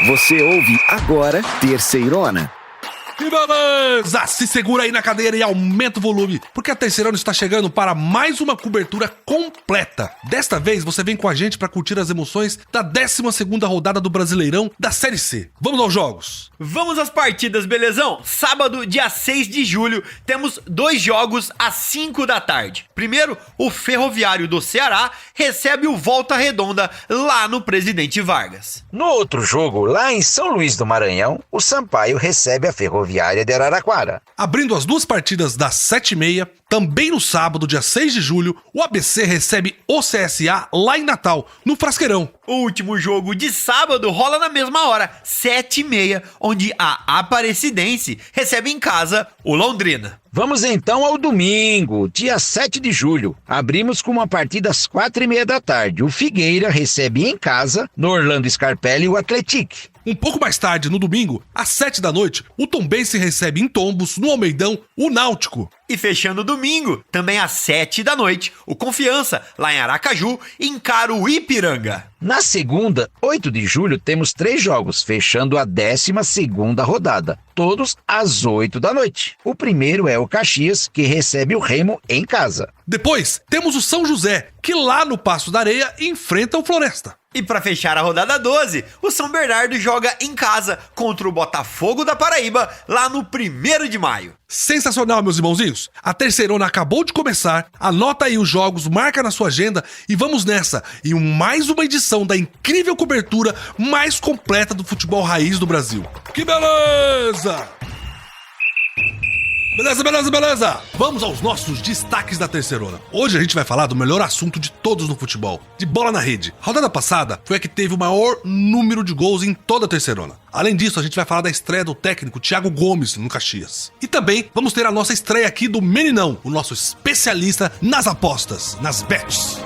Você ouve agora Terceirona. Que beleza! Se segura aí na cadeira e aumenta o volume, porque a Terceirona está chegando para mais uma cobertura completa. Desta vez você vem com a gente para curtir as emoções da 12ª rodada do Brasileirão da Série C. Vamos aos jogos! Vamos às partidas, belezão? Sábado, dia 6 de julho, temos 2 jogos às 5 da tarde. Primeiro, o Ferroviário do Ceará recebe o Volta Redonda lá no Presidente Vargas. No outro jogo, lá em São Luís do Maranhão, o Sampaio recebe a Ferroviária de Araraquara. Abrindo as duas partidas das 7h30, também no sábado, dia 6 de julho, o ABC recebe o CSA lá em Natal, no Frasqueirão. O último jogo de sábado rola na mesma hora, 7h30, onde a Aparecidense recebe em casa o Londrina. Vamos então ao domingo, dia 7 de julho. Abrimos com uma partida às 4h30 da tarde. O Figueira recebe em casa, no Orlando Scarpelli, o Atlético. Um pouco mais tarde, no domingo, às 7 da noite, o Tombense recebe em Tombos, no Almeidão, o Náutico. E fechando o domingo, também às 7 da noite, o Confiança, lá em Aracaju, encara o Ipiranga. Na segunda, 8 de julho, temos 3 jogos, fechando a 12ª rodada, todos às 8 da noite. O primeiro é o Caxias, que recebe o Remo em casa. Depois, temos o São José, que lá no Passo da Areia enfrenta o Floresta. E para fechar a rodada 12, o São Bernardo joga em casa contra o Botafogo da Paraíba, lá no 1º de maio. Sensacional, meus irmãozinhos! A Terceirona acabou de começar, anota aí os jogos, marca na sua agenda e vamos nessa, em mais uma edição da incrível cobertura mais completa do futebol raiz do Brasil. Que beleza! Beleza! Vamos aos nossos destaques da Terceirona. Hoje a gente vai falar do melhor assunto de todos no futebol, de bola na rede. A rodada passada foi a que teve o maior número de gols em toda a Terceirona. Além disso, a gente vai falar da estreia do técnico Thiago Gomes no Caxias. E também vamos ter a nossa estreia aqui do Meninão, o nosso especialista nas apostas, nas bets.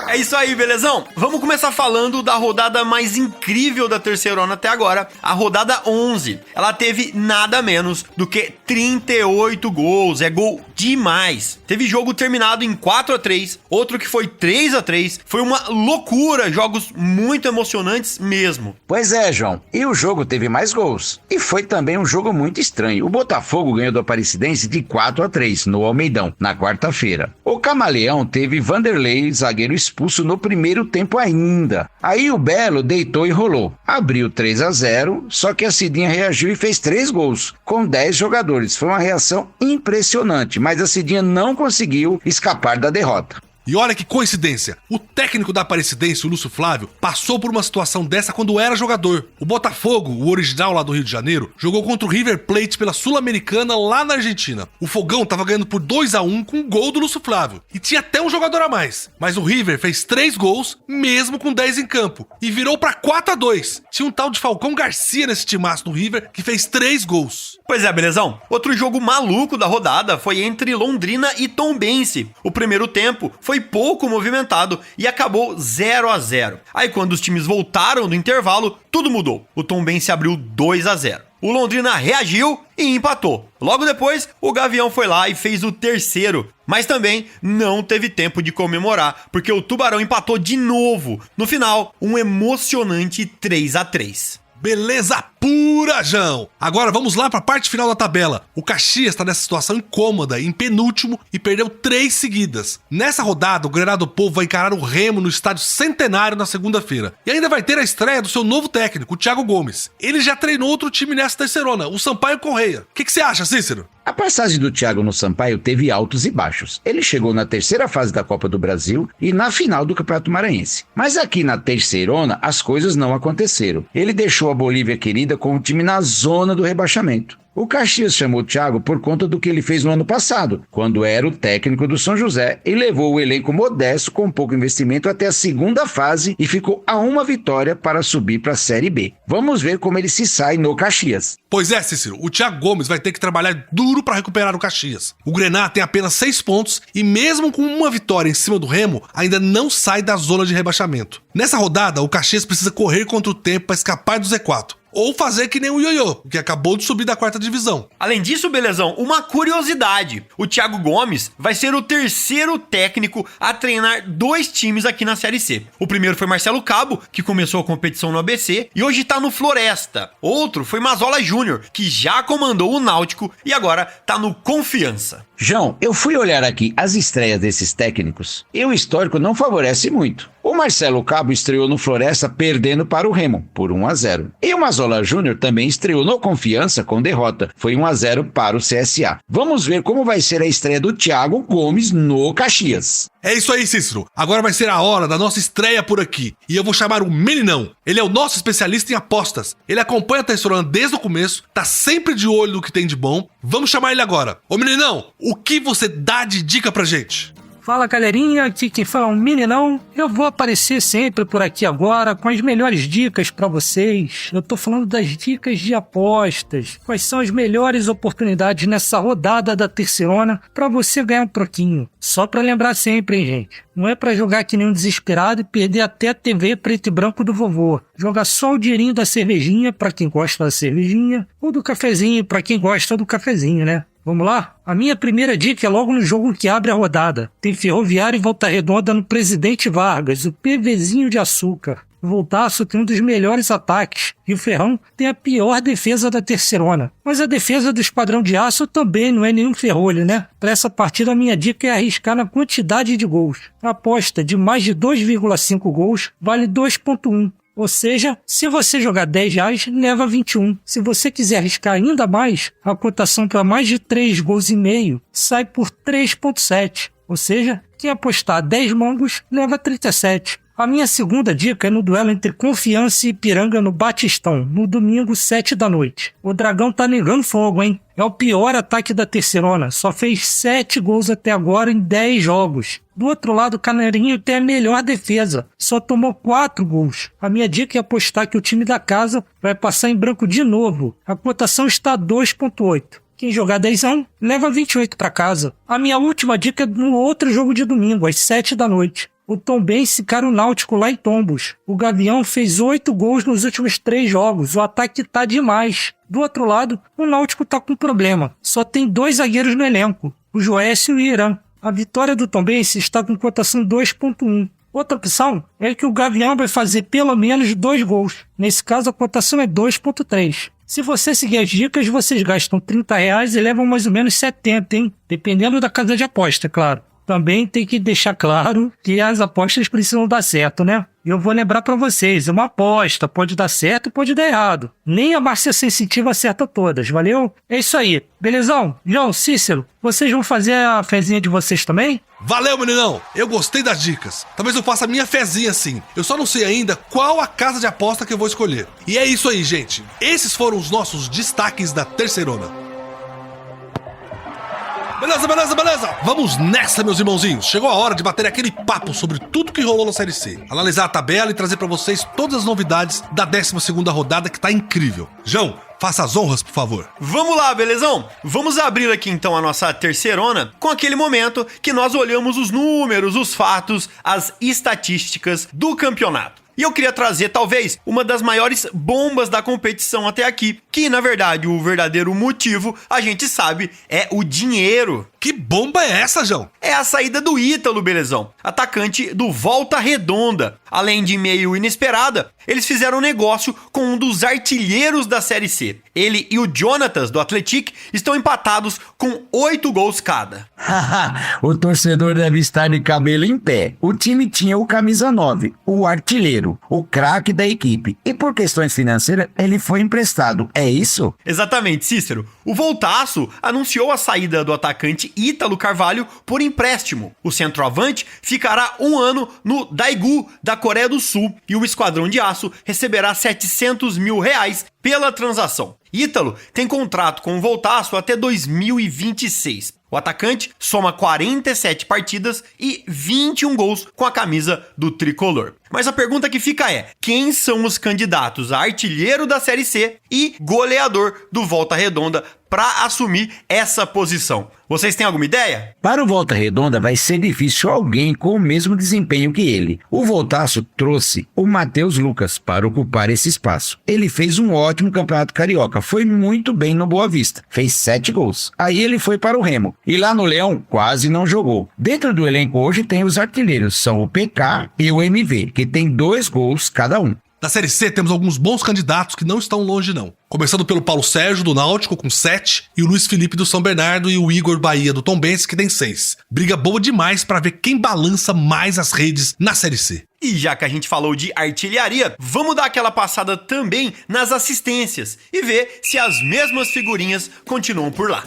É isso aí, belezão? Vamos começar falando da rodada mais incrível da Terceirona até agora, a rodada 11. Ela teve nada menos do que 38 gols, é gol demais. Teve jogo terminado em 4-3, outro que foi 3-3, foi uma loucura, jogos muito emocionantes mesmo. Pois é, João, e o jogo teve mais gols. E foi também um jogo muito estranho. O Botafogo ganhou do Aparecidense de 4-3 no Almeidão, na quarta-feira. O Camaleão teve Vanderlei, zagueiro expulso no primeiro tempo ainda. Aí o Belo deitou e rolou. Abriu 3-0, só que a Cidinha reagiu e fez 3 gols, com 10 jogadores. Foi uma reação impressionante, mas a Cidinha não conseguiu escapar da derrota. E olha que coincidência, o técnico da Aparecidense, o Lúcio Flávio, passou por uma situação dessa quando era jogador. O Botafogo, o original lá do Rio de Janeiro, jogou contra o River Plate pela Sul-Americana lá na Argentina. O Fogão tava ganhando por 2-1 com um gol do Lúcio Flávio. E tinha até um jogador a mais. Mas o River fez 3 gols, mesmo com 10 em campo. E virou pra 4-2. Tinha um tal de Falcão Garcia nesse timaço do River, que fez 3 gols. Pois é, belezão? Outro jogo maluco da rodada foi entre Londrina e Tombense. O primeiro tempo foi pouco movimentado e acabou 0-0. Aí quando os times voltaram do intervalo, tudo mudou. O Tombense abriu 2-0. O Londrina reagiu e empatou. Logo depois, o Gavião foi lá e fez o terceiro, mas também não teve tempo de comemorar, porque o Tubarão empatou de novo. No final, um emocionante 3-3. Beleza pura, João! Agora vamos lá para a parte final da tabela. O Caxias está nessa situação incômoda, em penúltimo, e perdeu 3 seguidas. Nessa rodada, o Grenado do Povo vai encarar o Remo no Estádio Centenário na segunda-feira. E ainda vai ter a estreia do seu novo técnico, o Thiago Gomes. Ele já treinou outro time nessa Terceirona, o Sampaio Correia. O que você acha, Cícero? A passagem do Thiago no Sampaio teve altos e baixos. Ele chegou na terceira fase da Copa do Brasil e na final do Campeonato Maranhense. Mas aqui na Terceirona, as coisas não aconteceram. Ele deixou a Bolívia querida com o time na zona do rebaixamento. O Caxias chamou o Thiago por conta do que ele fez no ano passado, quando era o técnico do São José, e levou o elenco modesto com pouco investimento até a segunda fase e ficou a uma vitória para subir para a Série B. Vamos ver como ele se sai no Caxias. Pois é, Cícero, o Thiago Gomes vai ter que trabalhar duro para recuperar o Caxias. O Grená tem apenas 6 pontos e mesmo com uma vitória em cima do Remo, ainda não sai da zona de rebaixamento. Nessa rodada, o Caxias precisa correr contra o tempo para escapar do Z4. ou fazer que nem o Ioiô, que acabou de subir da 4ª divisão. Além disso, Belezão, uma curiosidade. O Thiago Gomes vai ser o terceiro técnico a treinar 2 times aqui na Série C. O primeiro foi Marcelo Cabo, que começou a competição no ABC e hoje tá no Floresta. Outro foi Mazola Júnior, que já comandou o Náutico e agora tá no Confiança. João, eu fui olhar aqui as estreias desses técnicos e o histórico não favorece muito. O Marcelo Cabo estreou no Floresta perdendo para o Remo, por 1-0. E o Mazola Júnior também estreou no Confiança com derrota, foi 1-0 para o CSA. Vamos ver como vai ser a estreia do Thiago Gomes no Caxias. É isso aí, Cícero. Agora vai ser a hora da nossa estreia por aqui. E eu vou chamar o Meninão. Ele é o nosso especialista em apostas. Ele acompanha a Terceirona desde o começo, tá sempre de olho no que tem de bom. Vamos chamar ele agora. Ô Meninão, o que você dá de dica pra gente? Fala galerinha, aqui quem fala é um Meninão. Eu vou aparecer sempre por aqui agora com as melhores dicas pra vocês. Eu tô falando das dicas de apostas. Quais são as melhores oportunidades nessa rodada da Terceirona pra você ganhar um troquinho. Só pra lembrar sempre, hein, gente? Não é pra jogar que nem um desesperado e perder até a TV preto e branco do vovô. Joga só o dinheirinho da cervejinha pra quem gosta da cervejinha ou do cafezinho pra quem gosta do cafezinho, né? Vamos lá? A minha primeira dica é logo no jogo que abre a rodada. Tem Ferroviária e Volta Redonda no Presidente Vargas, o PVzinho de açúcar. O Voltaço tem um dos melhores ataques e o Ferrão tem a pior defesa da Terceirona. Mas a defesa do Esquadrão de Aço também não é nenhum ferrolho, né? Para essa partida a minha dica é arriscar na quantidade de gols. A aposta de mais de 2,5 gols vale 2,1. Ou seja, se você jogar R$10, leva 21. Se você quiser arriscar ainda mais, a cotação para mais de 3,5 gols sai por 3,7. Ou seja, quem apostar 10 mangos, leva 37. A minha segunda dica é no duelo entre Confiança e Ipiranga no Batistão, no domingo, 7 da noite. O Dragão tá negando fogo, hein? É o pior ataque da Terceirona, só fez 7 gols até agora em 10 jogos. Do outro lado, o Canarinho tem a melhor defesa, só tomou 4 gols. A minha dica é apostar que o time da casa vai passar em branco de novo. A cotação está 2,8. Quem jogar 10ão, leva 28 para casa. A minha última dica é no outro jogo de domingo, às 7 da noite. O Tombense encara o Náutico lá em Tombos. O Gavião fez 8 gols nos últimos 3 jogos. O ataque tá demais. Do outro lado, o Náutico tá com problema. Só tem 2 zagueiros no elenco, o Joécio e o Irã. A vitória do Tombense está com cotação 2,1. Outra opção é que o Gavião vai fazer pelo menos 2 gols. Nesse caso, a cotação é 2,3. Se você seguir as dicas, vocês gastam R$30 e levam mais ou menos 70, hein? Dependendo da casa de aposta, é claro. Também tem que deixar claro que as apostas precisam dar certo, né? E eu vou lembrar pra vocês, é uma aposta, pode dar certo e pode dar errado. Nem a Márcia Sensitiva acerta todas, valeu? É isso aí, belezão? João, Cícero, vocês vão fazer a fezinha de vocês também? Valeu, Meninão! Eu gostei das dicas. Talvez eu faça a minha fezinha sim. Eu só não sei ainda qual a casa de aposta que eu vou escolher. E é isso aí, gente. Esses foram os nossos destaques da Terceirona. Beleza! Vamos nessa, meus irmãozinhos. Chegou a hora de bater aquele papo sobre tudo que rolou na Série C. Analisar a tabela e trazer pra vocês todas as novidades da 12ª rodada que tá incrível. João, faça as honras, por favor. Vamos lá, belezão? Vamos abrir aqui então a nossa Terceirona com aquele momento que nós olhamos os números, os fatos, as estatísticas do campeonato. E eu queria trazer, talvez, uma das maiores bombas da competição até aqui, que, na verdade, o verdadeiro motivo, a gente sabe, é o dinheiro. Que bomba é essa, João? É a saída do Ítalo, belezão, atacante do Volta Redonda. Além de meio inesperada, eles fizeram um negócio com um dos artilheiros da Série C. Ele e o Jonatas, do Atlético, estão empatados com 8 gols cada. O torcedor deve estar de cabelo em pé. O time tinha o camisa 9, o artilheiro, o craque da equipe. E por questões financeiras, ele foi emprestado. É isso? Exatamente, Cícero. O Voltaço anunciou a saída do atacante Ítalo Carvalho por empréstimo. O centroavante ficará 1 ano no Daegu, da Coreia do Sul, e o Esquadrão de Aço receberá R$700 mil pela transação. Ítalo tem contrato com o Voltaço até 2026. O atacante soma 47 partidas e 21 gols com a camisa do tricolor. Mas a pergunta que fica é: quem são os candidatos a artilheiro da Série C e goleador do Volta Redonda para assumir essa posição? Vocês têm alguma ideia? Para o Volta Redonda vai ser difícil alguém com o mesmo desempenho que ele. O Voltaço trouxe o Matheus Lucas para ocupar esse espaço. Ele fez um ótimo campeonato carioca, foi muito bem no Boa Vista, fez 7 gols. Aí ele foi para o Remo e lá no Leão quase não jogou. Dentro do elenco hoje tem os artilheiros, são o PK e o MV, que tem 2 gols cada um. Na Série C temos alguns bons candidatos que não estão longe não. Começando pelo Paulo Sérgio do Náutico com 7 e o Luiz Felipe do São Bernardo e o Igor Bahia do Tombense que tem 6. Briga boa demais para ver quem balança mais as redes na Série C. E já que a gente falou de artilharia, vamos dar aquela passada também nas assistências e ver se as mesmas figurinhas continuam por lá.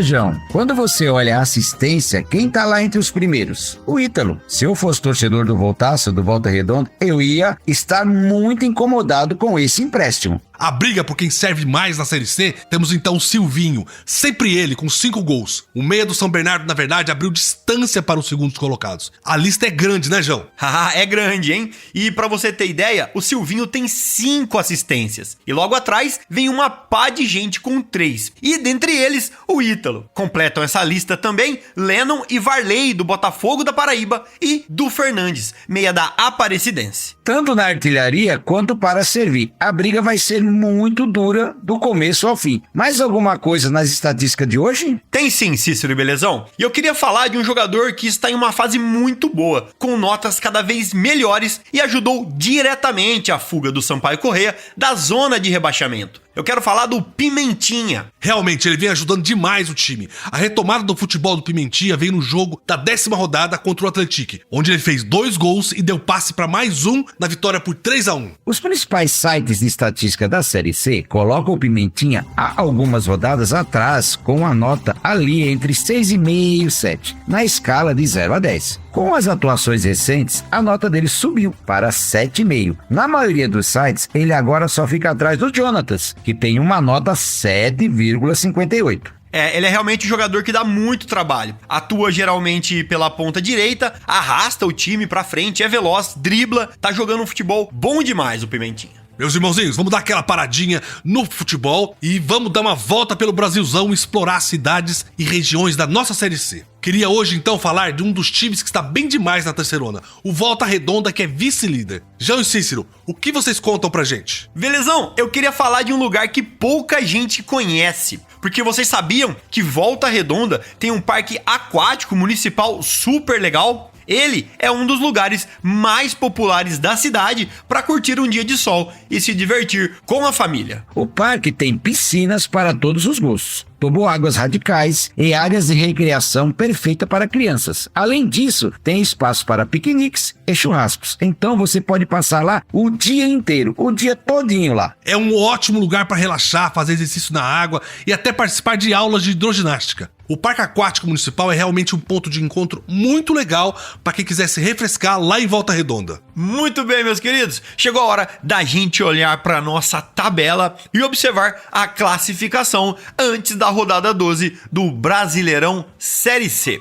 João, quando você olha a assistência, quem tá lá entre os primeiros? O Ítalo. Se eu fosse torcedor do Voltaço, do Volta Redonda, eu ia estar muito incomodado com esse empréstimo. A briga por quem serve mais na Série C, temos então o Silvinho, sempre ele com 5 gols. O meia do São Bernardo, na verdade, abriu distância para os segundos colocados. A lista é grande, né, João? Haha, é grande, hein? E pra você ter ideia, o Silvinho tem 5 assistências. E logo atrás vem uma pá de gente com 3. E dentre eles, o Ítalo. Completam essa lista também Lennon e Varley, do Botafogo da Paraíba, e Du Fernandes, meia da Aparecidense. Tanto na artilharia quanto para servir. A briga vai ser muito dura do começo ao fim. Mais alguma coisa nas estatísticas de hoje? Tem sim, Cícero e Belezão. E eu queria falar de um jogador que está em uma fase muito boa, com notas cada vez melhores e ajudou diretamente a fuga do Sampaio Corrêa da zona de rebaixamento. Eu quero falar do Pimentinha. Realmente, ele vem ajudando demais o time. A retomada do futebol do Pimentinha veio no jogo da 10ª rodada contra o Atlético, onde ele fez 2 gols e deu passe para mais um na vitória por 3-1. Os principais sites de estatística da Série C colocam o Pimentinha há algumas rodadas atrás com a nota ali entre 6,5 e 7, na escala de 0 a 10. Com as atuações recentes, a nota dele subiu para 7,5. Na maioria dos sites, ele agora só fica atrás do Jonatas, que tem uma nota 7,58. Ele é realmente um jogador que dá muito trabalho. Atua geralmente pela ponta direita, arrasta o time pra frente, é veloz, dribla, tá jogando um futebol bom demais o Pimentinha. Meus irmãozinhos, vamos dar aquela paradinha no futebol e vamos dar uma volta pelo Brasilzão e explorar cidades e regiões da nossa Série C. Queria hoje então falar de um dos times que está bem demais na terceirona, o Volta Redonda, que é vice-líder. João e Cícero, o que vocês contam pra gente? Belezão, eu queria falar de um lugar que pouca gente conhece, porque vocês sabiam que Volta Redonda tem um parque aquático municipal super legal? Ele é um dos lugares mais populares da cidade para curtir um dia de sol e se divertir com a família. O parque tem piscinas para todos os gostos, toboáguas radicais e áreas de recreação perfeita para crianças. Além disso, tem espaço para piqueniques e churrascos. Então você pode passar lá o dia inteiro, o dia todinho lá. É um ótimo lugar para relaxar, fazer exercício na água e até participar de aulas de hidroginástica. O Parque Aquático Municipal é realmente um ponto de encontro muito legal para quem quiser se refrescar lá em Volta Redonda. Muito bem, meus queridos. Chegou a hora da gente olhar para nossa tabela e observar a classificação antes da rodada 12 do Brasileirão Série C.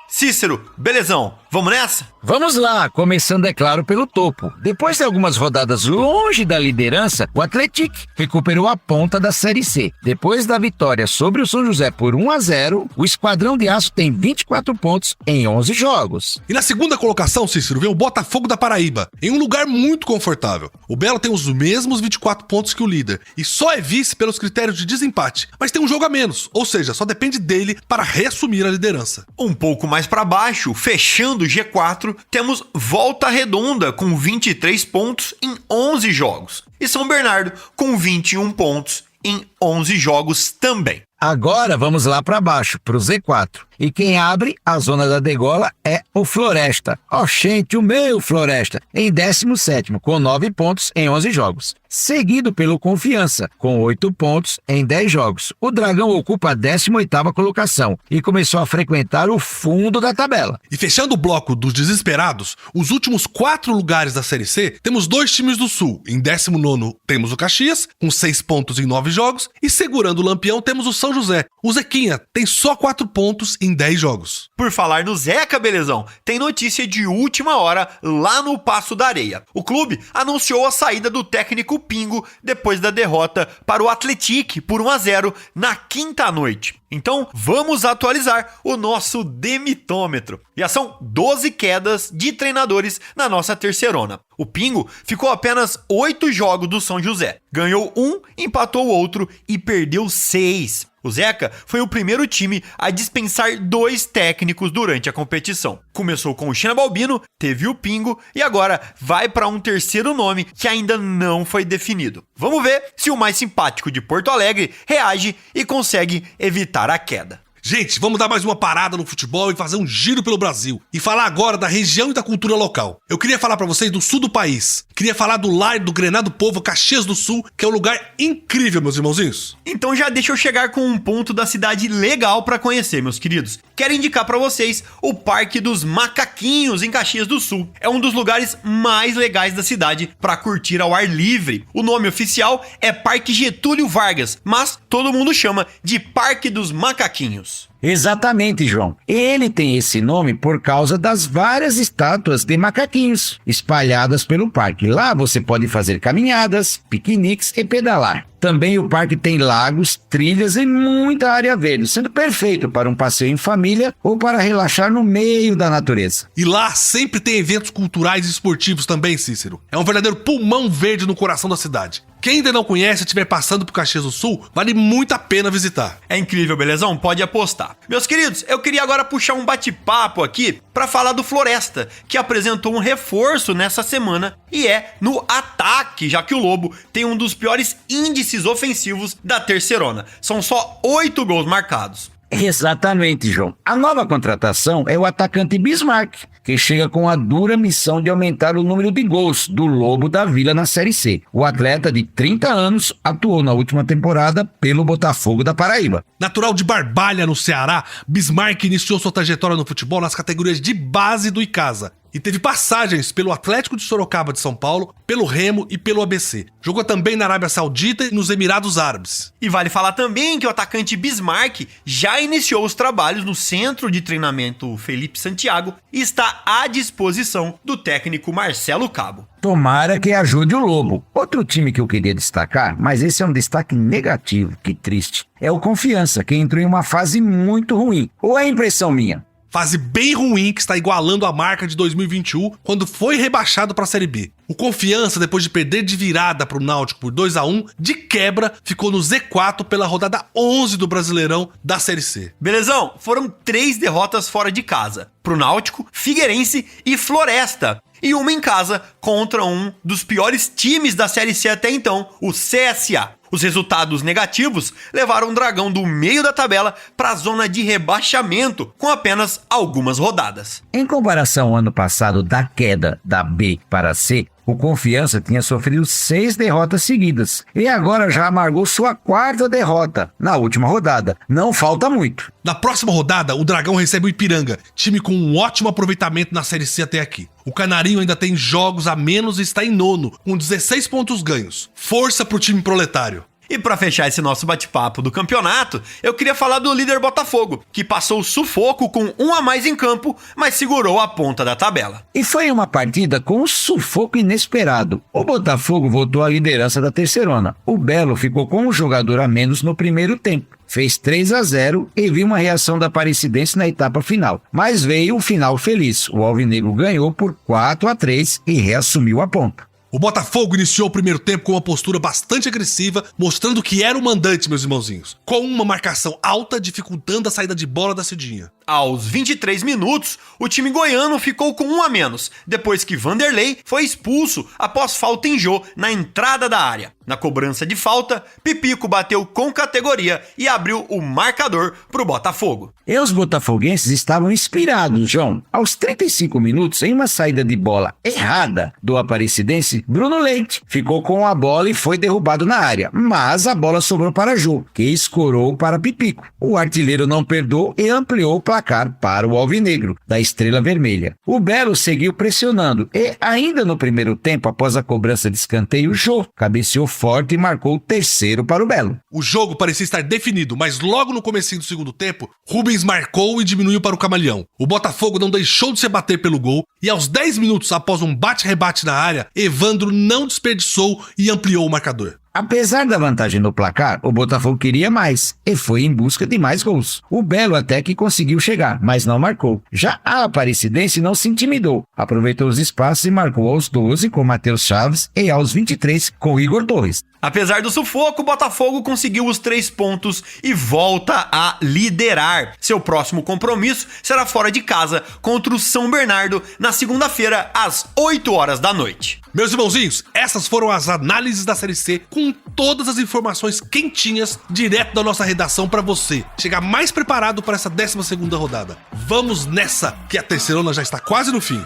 Cícero, belezão, vamos nessa? Vamos lá, começando, é claro, pelo topo. Depois de algumas rodadas longe da liderança, o Atlético recuperou a ponta da Série C. Depois da vitória sobre o São José por 1-0, o Esquadrão de Aço tem 24 pontos em 11 jogos. E na segunda colocação, Cícero, vem o Botafogo da Paraíba, em um lugar muito confortável. O Belo tem os mesmos 24 pontos que o líder, e só é vice pelos critérios de desempate, mas tem um jogo a menos, ou seja, só depende dele para reassumir a liderança. Um pouco mais para baixo, fechando o G4, temos Volta Redonda com 23 pontos em 11 jogos. E São Bernardo com 21 pontos em 11 jogos também. Agora vamos lá para baixo, para o Z4. E quem abre a zona da degola é o Floresta. Oxente, o meu Floresta, em 17º, com 9 pontos em 11 jogos. Seguido pelo Confiança, com 8 pontos em 10 jogos. O Dragão ocupa a 18ª colocação e começou a frequentar o fundo da tabela. E fechando o bloco dos desesperados, os últimos 4 lugares da Série C, temos 2 times do Sul. Em 19º temos o Caxias, com 6 pontos em 9 jogos. E segurando o Lampião temos o São São José. O Zequinha tem só 4 pontos em 10 jogos. Por falar no Zeca, belezão, tem notícia de última hora lá no Passo da Areia. O clube anunciou a saída do técnico Pingo depois da derrota para o Atlético por 1-0 na quinta noite. Então, vamos atualizar o nosso demitômetro. Já são 12 quedas de treinadores na nossa terceirona. O Pingo ficou apenas 8 jogos do São José. Ganhou 1, empatou outro e perdeu 6. O Zeca foi o primeiro time a dispensar 2 técnicos durante a competição. Começou com o China Balbino, teve o Pingo e agora vai para um terceiro nome que ainda não foi definido. Vamos ver se o mais simpático de Porto Alegre reage e consegue evitar a queda. Gente, vamos dar mais uma parada no futebol e fazer um giro pelo Brasil. E falar agora da região e da cultura local. Eu queria falar pra vocês do sul do país. Queria falar do lar do Grenado Povo, Caxias do Sul, que é um lugar incrível, meus irmãozinhos. Então já deixa eu chegar com um ponto da cidade legal pra conhecer, meus queridos. Quero indicar pra vocês o Parque dos Macaquinhos, em Caxias do Sul. É um dos lugares mais legais da cidade pra curtir ao ar livre. O nome oficial é Parque Getúlio Vargas, mas todo mundo chama de Parque dos Macaquinhos. Exatamente, João. Ele tem esse nome por causa das várias estátuas de macaquinhos espalhadas pelo parque. Lá você pode fazer caminhadas, piqueniques e pedalar. Também o parque tem lagos, trilhas e muita área verde, sendo perfeito para um passeio em família ou para relaxar no meio da natureza. E lá sempre tem eventos culturais e esportivos também, Cícero. É um verdadeiro pulmão verde no coração da cidade. Quem ainda não conhece e estiver passando por Caxias do Sul, vale muito a pena visitar. É incrível, belezão? Pode apostar. Meus queridos, eu queria agora puxar um bate-papo aqui para falar do Floresta, que apresentou um reforço nessa semana e é no ataque, já que o Lobo tem um dos piores índices ofensivos da terceirona. São só 8 gols marcados. Exatamente, João. A nova contratação é o atacante Bismarck, que chega com a dura missão de aumentar o número de gols do Lobo da Vila na Série C. O atleta de 30 anos atuou na última temporada pelo Botafogo da Paraíba. Natural de Barbalha, no Ceará, Bismarck iniciou sua trajetória no futebol nas categorias de base do Icasa. E teve passagens pelo Atlético de Sorocaba de São Paulo, pelo Remo e pelo ABC. Jogou também na Arábia Saudita e nos Emirados Árabes. E vale falar também que o atacante Bismarck já iniciou os trabalhos no centro de treinamento Felipe Santiago e está à disposição do técnico Marcelo Cabo. Tomara que ajude o Lobo. Outro time que eu queria destacar, mas esse é um destaque negativo, que triste, é o Confiança, que entrou em uma fase muito ruim. Ou é impressão minha? Fase bem ruim que está igualando a marca de 2021, quando foi rebaixado para a Série B. O Confiança, depois de perder de virada para o Náutico por 2-1, de quebra, ficou no Z4 pela rodada 11 do Brasileirão da Série C. Belezão, foram 3 derrotas fora de casa, pro Náutico, Figueirense e Floresta. E uma em casa contra um dos piores times da Série C até então, o CSA. Os resultados negativos levaram o Dragão do meio da tabela para a zona de rebaixamento, com apenas algumas rodadas. Em comparação ao ano passado da queda da B para a C, o Confiança tinha sofrido 6 derrotas seguidas e agora já amargou sua 4ª derrota na última rodada. Não falta muito. Na próxima rodada, o Dragão recebe o Ipiranga, time com um ótimo aproveitamento na Série C até aqui. O Canarinho ainda tem jogos a menos e está em 9º, com 16 pontos ganhos. Força pro time proletário. E para fechar esse nosso bate-papo do campeonato, eu queria falar do líder Botafogo, que passou o sufoco com 1 a mais em campo, mas segurou a ponta da tabela. E foi uma partida com um sufoco inesperado. O Botafogo voltou à liderança da terceirona. O Belo ficou com um jogador a menos no primeiro tempo. Fez 3-0 e viu uma reação da Aparecidense na etapa final. Mas veio o final feliz. O Alvinegro ganhou por 4-3 e reassumiu a ponta. O Botafogo iniciou o primeiro tempo com uma postura bastante agressiva, mostrando que era o mandante, meus irmãozinhos, com uma marcação alta dificultando a saída de bola da Cidinha. Aos 23 minutos, o time goiano ficou com 1 a menos, depois que Vanderlei foi expulso após falta em Jô na entrada da área. Na cobrança de falta, Pipico bateu com categoria e abriu o marcador pro Botafogo. E os botafoguenses estavam inspirados, João. Aos 35 minutos, em uma saída de bola errada do Aparecidense, Bruno Leite ficou com a bola e foi derrubado na área, mas a bola sobrou para Jô, que escorou para Pipico. O artilheiro não perdoou e ampliou para placar para o alvinegro, da Estrela Vermelha. O Belo seguiu pressionando e, ainda no primeiro tempo, após a cobrança de escanteio, o Jô cabeceou forte e marcou o terceiro para o Belo. O jogo parecia estar definido, mas logo no comecinho do segundo tempo, Rubens marcou e diminuiu para o Camaleão. O Botafogo não deixou de se bater pelo gol e aos 10 minutos após um bate-rebate na área, Evandro não desperdiçou e ampliou o marcador. Apesar da vantagem no placar, o Botafogo queria mais e foi em busca de mais gols. O Belo até que conseguiu chegar, mas não marcou. Já a Aparecidense não se intimidou, aproveitou os espaços e marcou aos 12 com Matheus Chaves e aos 23 com Igor Torres. Apesar do sufoco, o Botafogo conseguiu os 3 pontos e volta a liderar. Seu próximo compromisso será fora de casa contra o São Bernardo na segunda-feira às 8 horas da noite. Meus irmãozinhos, essas foram as análises da Série C com todas as informações quentinhas direto da nossa redação para você chegar mais preparado para essa 12ª rodada. Vamos nessa, que a terceirona já está quase no fim.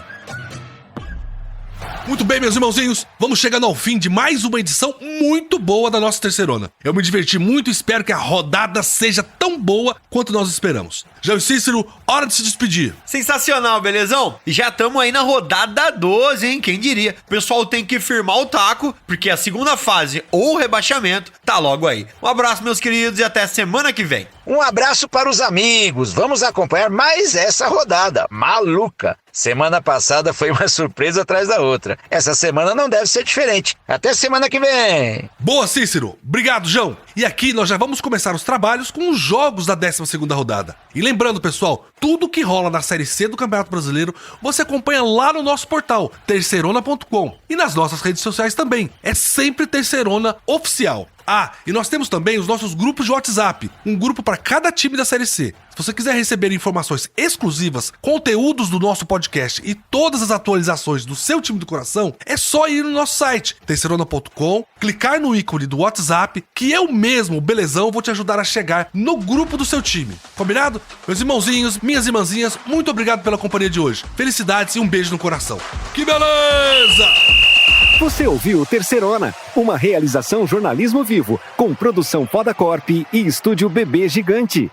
Muito bem, meus irmãozinhos, vamos chegando ao fim de mais uma edição muito boa da nossa terceirona. Eu me diverti muito e espero que a rodada seja tão boa quanto nós esperamos. João e Cícero, hora de se despedir. Sensacional, belezão? E já estamos aí na rodada 12, hein? Quem diria? O pessoal tem que firmar o taco, porque a segunda fase ou o rebaixamento tá logo aí. Um abraço, meus queridos, e até semana que vem. Um abraço para os amigos. Vamos acompanhar mais essa rodada maluca. Semana passada foi uma surpresa atrás da outra. Essa semana não deve ser diferente. Até semana que vem. Boa, Cícero. Obrigado, João. E aqui nós já vamos começar os trabalhos com os jogos da 12ª rodada. E lembrando, pessoal, tudo que rola na Série C do Campeonato Brasileiro, você acompanha lá no nosso portal, terceirona.com. E nas nossas redes sociais também. É sempre Terceirona Oficial. Ah, e nós temos também os nossos grupos de WhatsApp, um grupo para cada time da Série C. Se você quiser receber informações exclusivas, conteúdos do nosso podcast e todas as atualizações do seu time do coração, é só ir no nosso site, terceirona.com, clicar no ícone do WhatsApp, que eu mesmo, o Belezão, vou te ajudar a chegar no grupo do seu time. Combinado? Meus irmãozinhos, minhas irmãzinhas, muito obrigado pela companhia de hoje. Felicidades e um beijo no coração. Que beleza! Você ouviu Terceirona, uma realização jornalismo vivo, com produção Podacorp e estúdio Bebê Gigante.